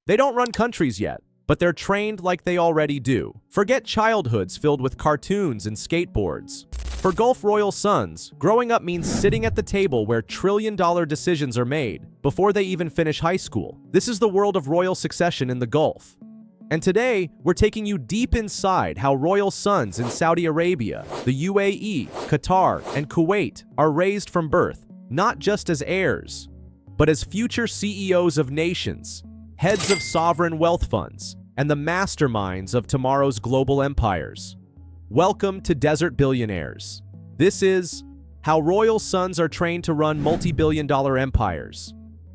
They don't run countries yet, but they're trained like they already do. Forget childhoods filled with cartoons and skateboards. For Gulf royal sons, growing up means sitting at the table where trillion-dollar decisions are made before they even finish high school. This is the world of royal succession in the Gulf. And today, we're taking you deep inside how royal sons in Saudi Arabia, the UAE, Qatar, and Kuwait are raised from birth, not just as heirs, but as future CEOs of nations, heads of sovereign wealth funds, and the masterminds of tomorrow's global empires. Welcome to Desert Billionaires. This is how royal sons are trained to run multi-billion-dollar empires.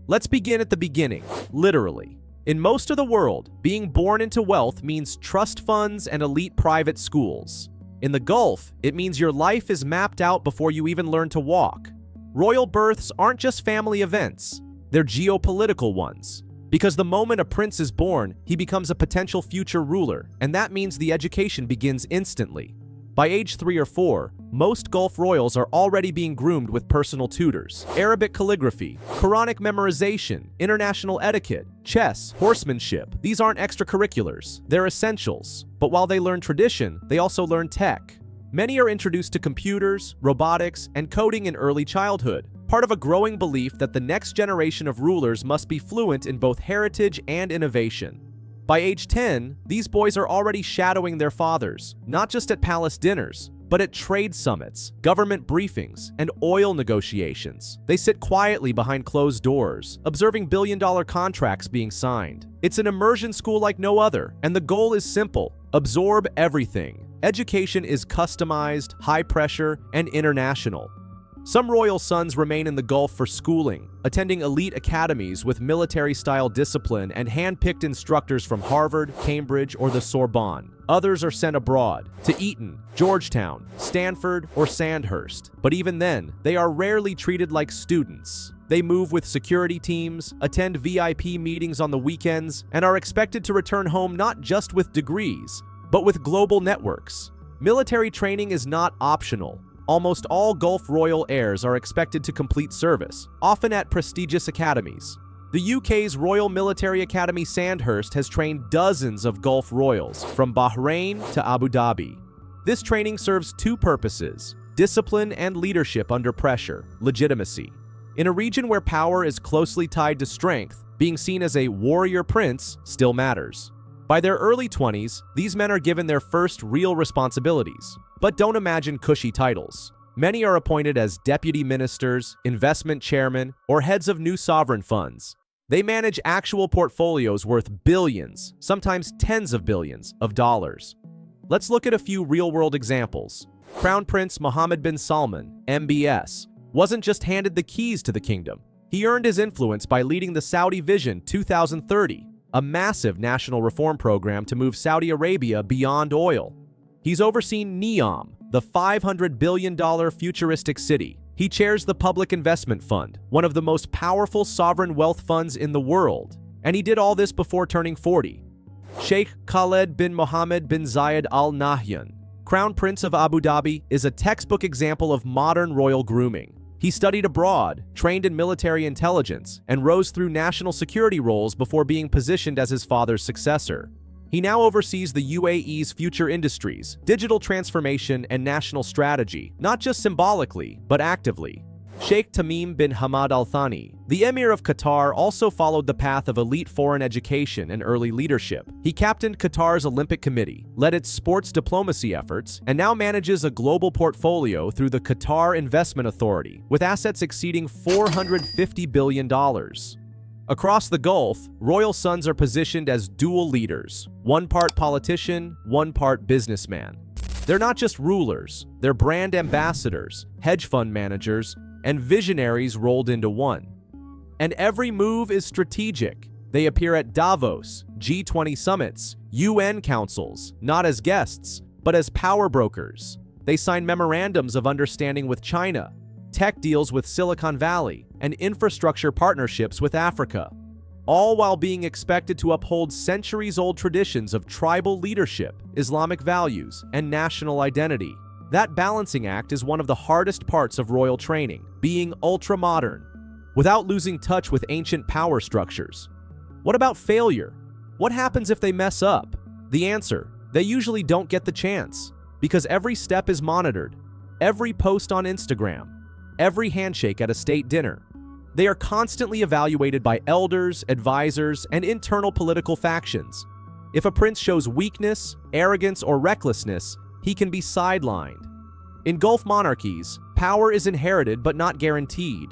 Let's begin at the beginning, literally. In most of the world, being born into wealth means trust funds and elite private schools. In the Gulf, it means your life is mapped out before you even learn to walk. Royal births aren't just family events, they're geopolitical ones. Because the moment a prince is born, he becomes a potential future ruler, and that means the education begins instantly. By age 3 or 4, most Gulf royals are already being groomed with personal tutors. Arabic calligraphy, Quranic memorization, international etiquette, chess, horsemanship. These aren't extracurriculars, they're essentials. But while they learn tradition, they also learn tech. Many are introduced to computers, robotics, and coding in early childhood, part of a growing belief that the next generation of rulers must be fluent in both heritage and innovation. By age 10, these boys are already shadowing their fathers, not just at palace dinners, but at trade summits, government briefings, and oil negotiations. They sit quietly behind closed doors, observing billion-dollar contracts being signed. It's an immersion school like no other, and the goal is simple: absorb everything. Education is customized, high-pressure, and international. Some royal sons remain in the Gulf for schooling, attending elite academies with military-style discipline and hand-picked instructors from Harvard, Cambridge, or the Sorbonne. Others are sent abroad, to Eton, Georgetown, Stanford, or Sandhurst. But even then, they are rarely treated like students. They move with security teams, attend VIP meetings on the weekends, and are expected to return home not just with degrees, but with global networks. Military training is not optional. Almost all Gulf royal heirs are expected to complete service, often at prestigious academies. The UK's Royal Military Academy Sandhurst has trained dozens of Gulf royals, from Bahrain to Abu Dhabi. This training serves two purposes: discipline and leadership under pressure, legitimacy. In a region where power is closely tied to strength, being seen as a warrior prince still matters. By their early 20s, these men are given their first real responsibilities. But don't imagine cushy titles. Many are appointed as deputy ministers, investment chairmen, or heads of new sovereign funds. They manage actual portfolios worth billions, sometimes tens of billions, of dollars. Let's look at a few real-world examples. Crown Prince Mohammed bin Salman, MBS, wasn't just handed the keys to the kingdom. He earned his influence by leading the Saudi Vision 2030, a massive national reform program to move Saudi Arabia beyond oil. He's overseen NEOM, the $500 billion futuristic city. He chairs the Public Investment Fund, one of the most powerful sovereign wealth funds in the world. And he did all this before turning 40. Sheikh Khaled bin Mohammed bin Zayed Al Nahyan, Crown Prince of Abu Dhabi, is a textbook example of modern royal grooming. He studied abroad, trained in military intelligence, and rose through national security roles before being positioned as his father's successor. He now oversees the UAE's future industries, digital transformation, and national strategy, not just symbolically, but actively. Sheikh Tamim bin Hamad Al Thani, the Emir of Qatar, also followed the path of elite foreign education and early leadership. He captained Qatar's Olympic Committee, led its sports diplomacy efforts, and now manages a global portfolio through the Qatar Investment Authority, with assets exceeding $450 billion. Across the Gulf, royal sons are positioned as dual leaders, one part politician, one part businessman. They're not just rulers, they're brand ambassadors, hedge fund managers, and visionaries rolled into one. And every move is strategic. They appear at Davos, G20 summits, UN councils, not as guests, but as power brokers. They sign memorandums of understanding with China, tech deals with Silicon Valley, and infrastructure partnerships with Africa, all while being expected to uphold centuries-old traditions of tribal leadership, Islamic values, and national identity. That balancing act is one of the hardest parts of royal training, being ultra-modern, without losing touch with ancient power structures. What about failure? What happens if they mess up? The answer: they usually don't get the chance, because every step is monitored. Every post on Instagram, every handshake at a state dinner. They are constantly evaluated by elders, advisors, and internal political factions. If a prince shows weakness, arrogance, or recklessness, he can be sidelined. In Gulf monarchies, power is inherited but not guaranteed.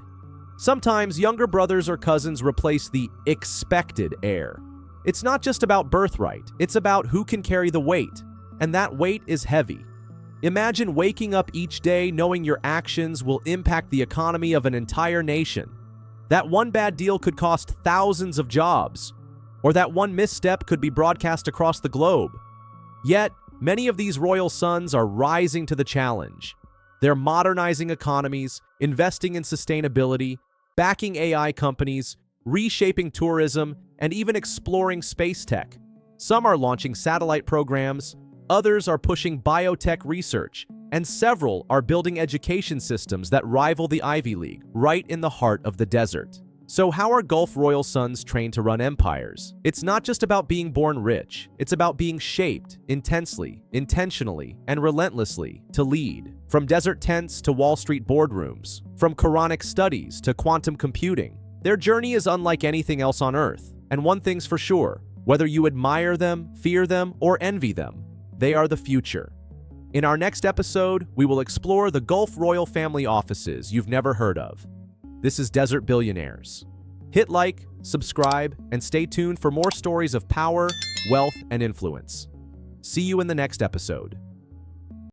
Sometimes younger brothers or cousins replace the expected heir. It's not just about birthright, it's about who can carry the weight, and that weight is heavy. Imagine waking up each day knowing your actions will impact the economy of an entire nation. That one bad deal could cost thousands of jobs, or that one misstep could be broadcast across the globe. Yet, many of these royal sons are rising to the challenge. They're modernizing economies, investing in sustainability, backing AI companies, reshaping tourism, and even exploring space tech. Some are launching satellite programs, others are pushing biotech research, and several are building education systems that rival the Ivy League, right in the heart of the desert. So how are Gulf royal sons trained to run empires? It's not just about being born rich, it's about being shaped intensely, intentionally, and relentlessly to lead. From desert tents to Wall Street boardrooms, from Quranic studies to quantum computing, their journey is unlike anything else on Earth. And one thing's for sure, whether you admire them, fear them, or envy them, they are the future. In our next episode, we will explore the Gulf royal family offices you've never heard of. This is Desert Billionaires. Hit like, subscribe, and stay tuned for more stories of power, wealth, and influence. See you in the next episode.